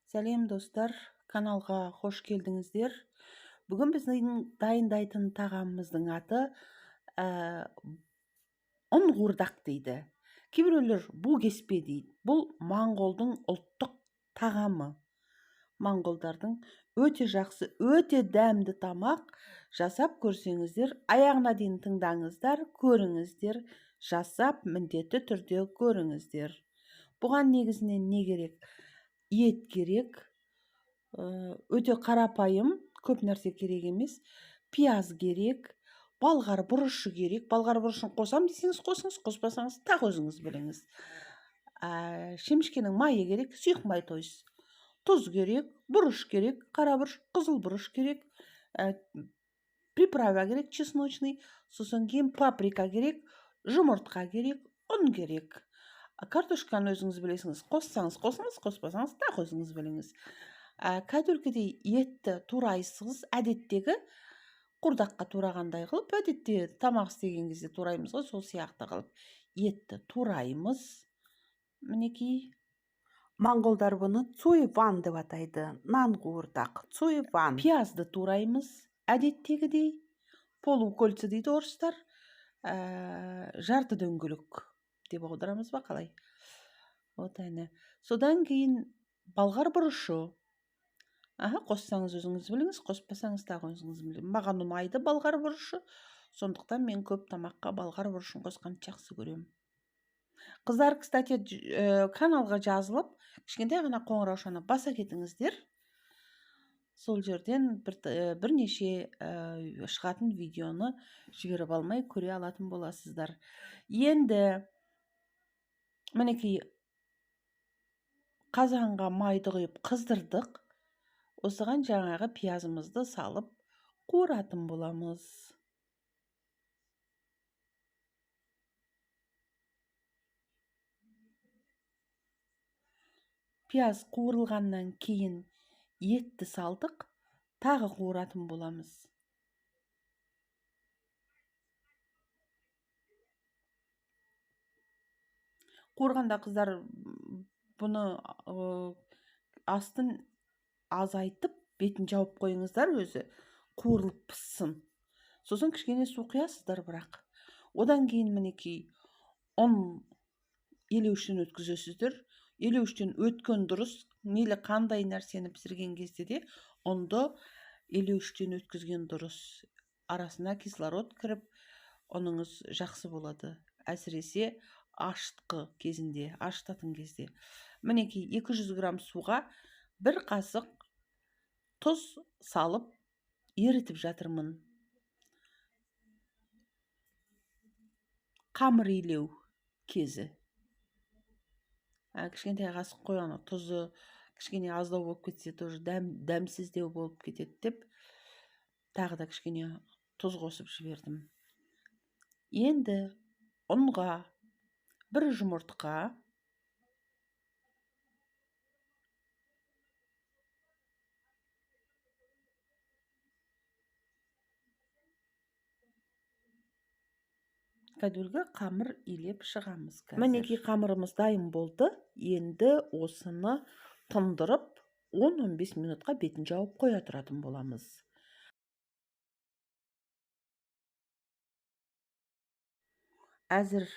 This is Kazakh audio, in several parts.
Сәлем достар, каналға қош келдіңіздер. Бүгін біздің дайындайтын тағамымыздың аты ұн қуырдақ дейді. Кейбіреулер бу кеспе дейді. Бұл моңғолдың ұлттық тағамы. Моңғолдардың өте жақсы, өте дәмді тамақ. Жасап көрсеңіздер, аяғына дейін тыңдаңыздар, көріңіздер, жасап міндетті түрде көріңіздер. Бұған негізінен не керек? Ет керек, өте қарапайым, көп нәрсе керек емес. Пияз керек, балғар бұрышы керек. Балғар бұрышын қосам десеңіз қосыңыз, қоспасаңыз тағы өзіңіз біліңіз. Шемішкенің майы керек, сұйық май тойыз. Тұз керек, бұрыш керек, қара бұрыш, қызыл бұрыш керек, приправа керек, чесночный, сосын кейін паприка керек, жұмыртқа керек, ұн керек. Картошканы өзіңіз білесіңіз, қоссаңыз қосыңыз, қоспасаңыз тағы өзіңіз біліңіз. Кәдімгідей етті турайсыз, әдеттегі қуырдаққа турағандай қылып, әдетте тамақ істеген кезде тураймыз ғой, сол сияқты қылып етті тураймыз. Мінекей, моңғолдар бұны цуйван деп атайды, нан қуырдақ, цуйван. Пиязды тураймыз, әдеттегідей, полукольца дейді орыстар, жарты дөңгелек деп аударамыз ба қалай? Вот әне. Содан кейін балғар бұрышы. Қоссаңыз өзіңіз біліңіз, қоспасаңыз тағы өзіңіз біліңіз. Маған ұнайды балғар бұрышы, сондықтан мен көп тамаққа балғар бұрышын қосқанды жақсы көремін. Қыздар, кстати, каналға жазылып, кішкентай ғана қоңыраушаны баса кетіңіздер. Сол жерден бірнеше шығатын видеоны жіберіп алмай көре алатын боласыздар. Енді мінекей қазанға майды құйып қыздырдық. Осыған жаңағы пиязымызды салып қуыратын боламыз. Пияз қуырылғаннан кейін етті салдық, тағы қуыратын боламыз. Қуырғанда қыздар бұны астын азайтып, бетін жауып қойыңыздар, өзі қуырылып піссін. Сосын кішкене су құясыздар бірақ. Одан кейін мінекей ұн елеуіштен өткізесіздер. Елеуіштен өткен дұрыс. Мейлі қандай нәрсені пісірген кезде де ұнды елеуіштен өткізген дұрыс. Арасына кислород кіріп, ұныңыз жақсы болады. Әсіресе ашытқы кезінде, ашытатын кезде. Мінекей 200 грамм суға бір қасық тұз салып ерітіп жатырмын. Қамыр илеу кезі. Кішкентай қасық қойғаны тұзы кішкене аздау болып кетсе, тоже дәмсіздеу болып кетеді деп, тағы да кішкене тұз қосып жібердім. Енді ұнға бір жұмыртқа, кәдімгі қамыр илеп шығамыз. Мінекей қамырымыз дайын болды. Енді осыны тындырып 10-15 минутқа бетін жауып қоя тұратын боламыз. Әзір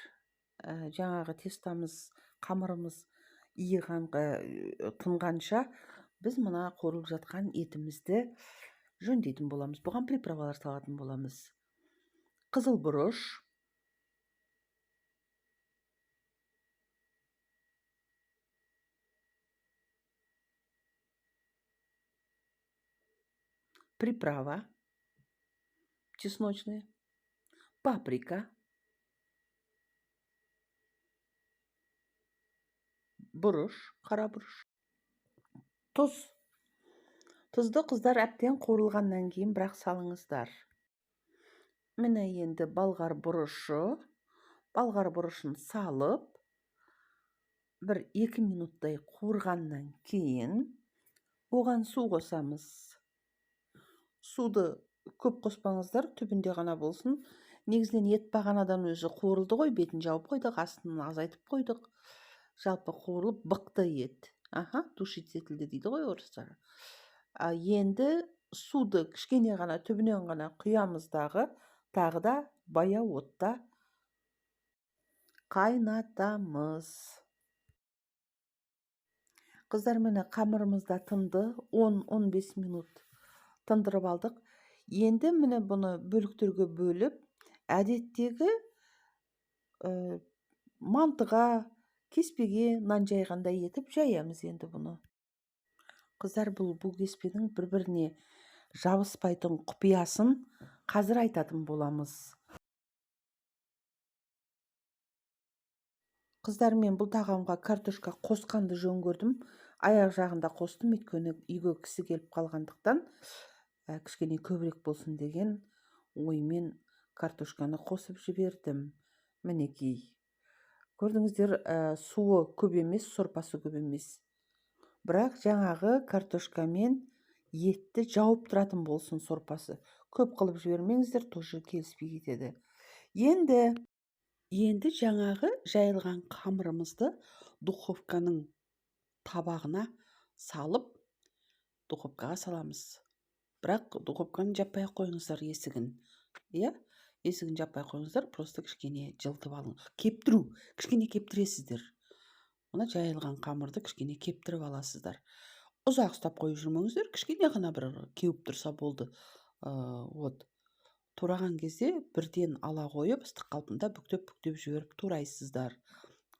жаңағы тестамыз, қамырымыз тынғанша біз мына қуырылып жатқан етімізді жөндейтін боламыз. Бұған приправалар салатын боламыз. Қызыл бұрыш, приправа чесночная, паприка, бұрыш, қара бұрыш, тұз. Тұзды қыздар әптен қуырылғаннан кейін бірақ салыңыздар. Міне енді балғар бұрышын салып, бір 2 минуттай қуырғаннан кейін оған су қосамыз. Суды көп қоспаңыздар, түбінде ғана болсын. Негізінен ет бағанадан өзі қуырылды ғой, бетін жауып қойдық, астын азайтып қойдық. Жалпы қуырылып бықты ет. тушить етілді дейді ғой орыстар. Енді суды кішкене ғана түбінен ғана құямыз тағы да баяу отта қайнатамыз. Қыздар, міне қамырымыз да тынды, 10-15 минут тындырып алдық. Енді міне бұны бөліктерге бөліп, әдеттегі мантыға, кеспеге нан жайғандай етіп жаямыз енді бұны. Қыздар, бұл кеспенің бір-біріне жабыспайтын құпиясын қазір айтатын боламыз. Қыздар, мен бұл тағамға картошка қосқанды жөн көрдім. Аяқ жағында қостым, өйткені үйге кісі келіп қалғандықтан кішкене көбірек болсын деген оймен картошканы қосып жібердім. Мінекей. Көрдіңіздер, суы көп емес, сорпасы көп емес. Бірақ жаңағы картошкамен етті жауып тұратын болсын сорпасы. Көп қылып жібермеңіздер, тоже келіспей кетеді. Енді жаңағы жайылған қамырымызды духовканың табағына салып, духовкаға саламыз. Бірақ духовканы жаппай қойыңыздар есігін. Есігін жаппай қойыңыздар, просто кішкене жылтып алың. Кептіру, кішкене кептіресіздер. Мұна жайылған қамырды кішкене кептіріп аласыздар. Ұзақ ұстап қойып жүрмеңіздер, кішкене ғана бір кеуіп тұрса болды. Тураған кезде бірден ала қойып, ыстық қалпында бүктеп жіберіп турайсыздар.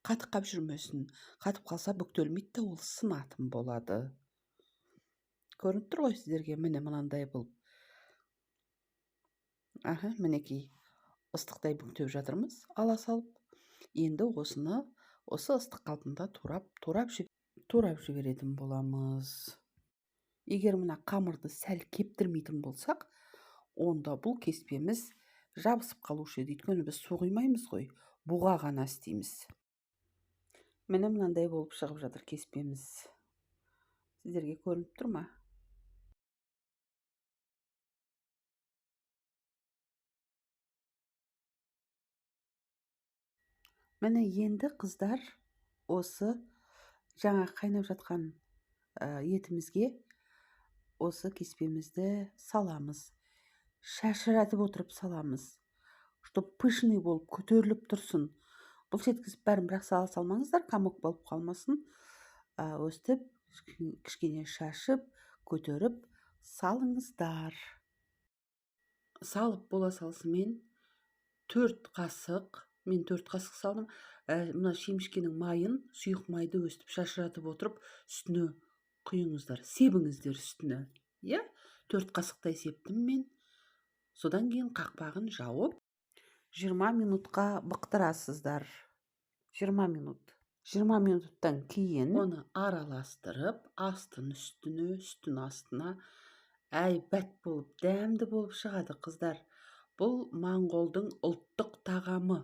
Қатып жүрмесін. Қатып қалса бүктелмейді, ол сынатын болады. Көрініп тұр ғой сіздерге, міне мынандай болып. Мінекей, ыстықтай бүктеп жатырмыз, ала салып. Енді осы ыстық қалпында турап жіберетін боламыз. Егер мына қамырды сәл кептірмейтін болсақ, онда бұл кеспеміз жабысып қалушы еді. Өйткені біз су құймаймыз ғой, буға ғана істейміз. Міне мынандай болып шығып жатыр кеспеміз. Сіздерге көрініп тұр ма? Міне енді қыздар, осы жаңа қайнап жатқан етімізге осы кеспемізді саламыз. Шашыратып отырып саламыз, чтоб пышный болып көтеріліп тұрсын. Бұл жеткізіп бәрін бірақ салмаңыздар, комок болып қалмасын. Өстіп кішкене шашып, көтеріп салыңыздар. Салып бола салысымен 4 қасық, мен 4 қасық салдым. Мына шемішкенің майын, сұйық майды өстіп шашыратып отырып, үстіне құйыңыздар, себіңіздер үстіне. 4 қасықтай септім мен. Содан кейін қақпағын жауып 20 минутқа бұқтырасыздар. 20 минут. 20 минуттан кейін оны араластырып, астын үстіне, үстін астына әйбәт болып, дәмді болып шығады қыздар. Бұл Моңғолдың ұлттық тағамы.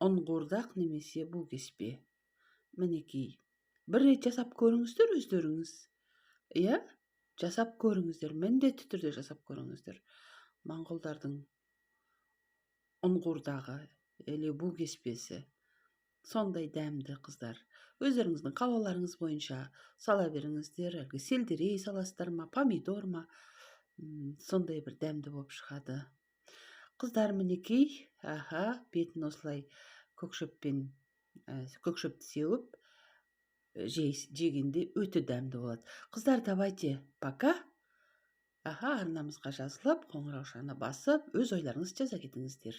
Ұнқуырдақ немесе бұл кеспе. Мінекей. Бір рет жасап көріңіздер өздеріңіз. Жасап көріңіздер, міндетті түрде жасап көріңіздер. Моңғолдардың ұнқуырдағы, бұл кеспесі сондай дәмді қыздар. Өздеріңіздің қалауларыңыз бойынша сала беріңіздер. Сельдерей саласыздар ма, помидор ма, сондай бір дәмді болып шығады. Қыздар, мінекей, бетін осылай көкшөпті сеуіп жегенде өте дәмді болады. Қыздар, давайте, пока. Арнамызға жазылып, қоңыраушаны басып, өз ойларыңызды жаза кетіңіздер.